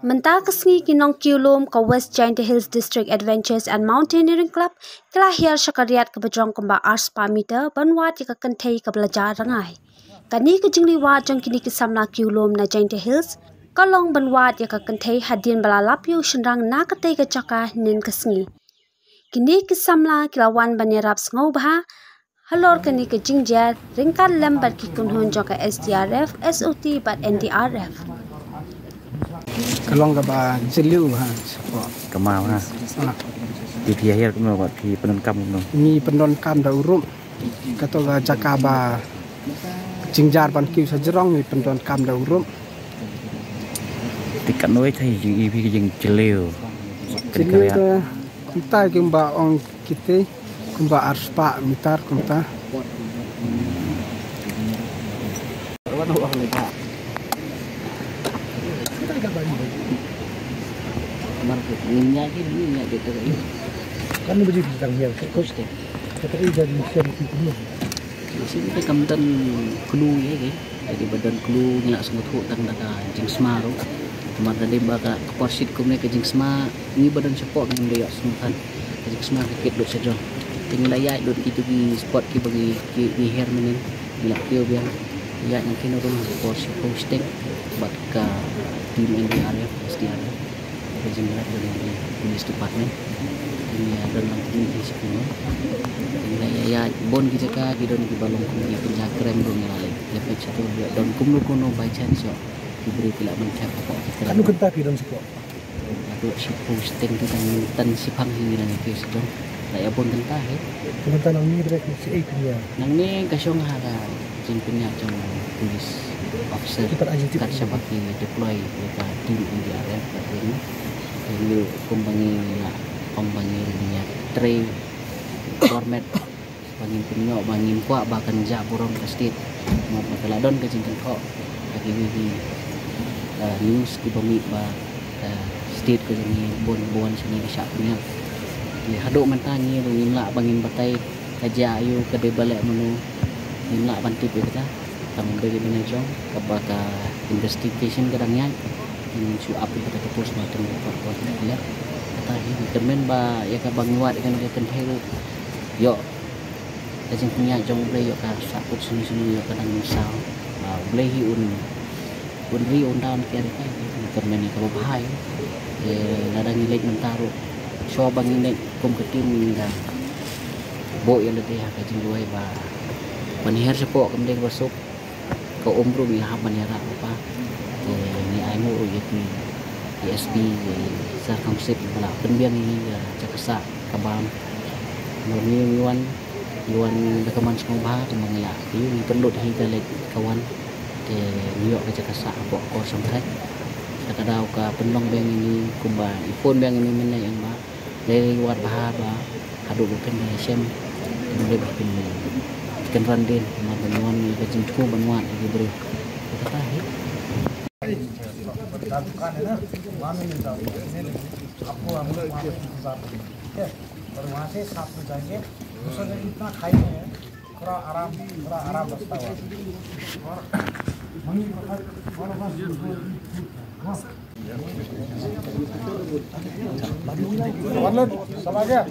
Mentah kesengi kinong kiulum ke West Jaintia Hills District Adventures and Mountaineering Club kelahir syakariat ke bejong kemba ars pamita banwat jika kentai ke belajar rangai. Kani ke jingliwat jong kini kisamla kiulum na Jaintia Hills kalong banwat jika kentai hadin balalap yu syenrang na ketai ke cakah nin kesengi. Kini kisamla kilawan banyarap sengau baha halor kini ke jingjar ringkat lembat kikunhun jong ke SDRF, SOT bat NDRF. Kalong ba jeliu ha support kemau ha di akhir kemau buat di penon kam no ni penon kam da urum kato ga jakaba jingjar ban kiu sajerong ni penon kam da urum tikat noi thai jing ipi jing jeliu jeliu kita kimba ong kite kumba arspa mitar kumta minyak gitu kan biji bintang yang kos deh kata jadi siapa itu sini kita kamdan klu ya ke jadi badan klu ngelak semut hutang daga jing smaru kemar tadi baka porsit kumne ke jing sma ni badan support ng dia semutan jing sma kit dot saja tinggal ya dot gitu di spot ki bagi ki hair menin ngelak kio biang ya yang kini rumah porsit posting buat ke tim NDRF SDRF Jenderal dari Police Department ini ada nanti di sini ini ya bon kita ka di don di balong kuni penjaga krem dong ngalai ya pecah tu don kumno kuno by chance so diberi pila mencap kok kan kentak di don support aku si posting tu tan si pang ini nang ke sedong ya bon kentak he teman nang ni direct si punya nang ni kasyong hara jing punya jong police officer kat syabaki deploy ke tim NDRF ini lu kumbangi minyak tray format bangin penyok bangin kuat bahkan jak burung ke state mau peladon ke jingkan kok bagi wiwi news di bumi ba state ke sini bon sini syak punya di haduk mentani lu nimla bangin batai kaja ayu ke de balik menu nimla bantip kita tang bagi menajong ke investigation kadangnya su api pada tepus macam apa ya kata ini temen ba ya ka banguat kan ke kenthel yo kajing punya jong boleh yo ka sakut sini yo kadang misal boleh hi un ri undan kian kai temen ni ka bahai ladang ilek mentaru so bangin nek kum ketim da bo ya lede ha kajing duai ba banher sepok kemdeng besok ko umru ni ha banera apa ni aimu yaitu ESB circumscribe bala penbiang ini cakasa kabam ni yuan rekaman semua bah tu mengela ni perlu dihitalek kawan ke New York cakasa bok ko sampai kadau ka penlong bang ini kumba iPhone bang ini mana yang ba dari luar bah adu bukan sem boleh bikin kan randin manuan ni kecil cukup manuan lagi beri kata he आपको हम लोग ठीक है और वहाँ से 7 बजे जाएंगे दूसरा दिन इतना खाई नहीं है थोड़ा आराम बचता हुआ और मनी सब आ गया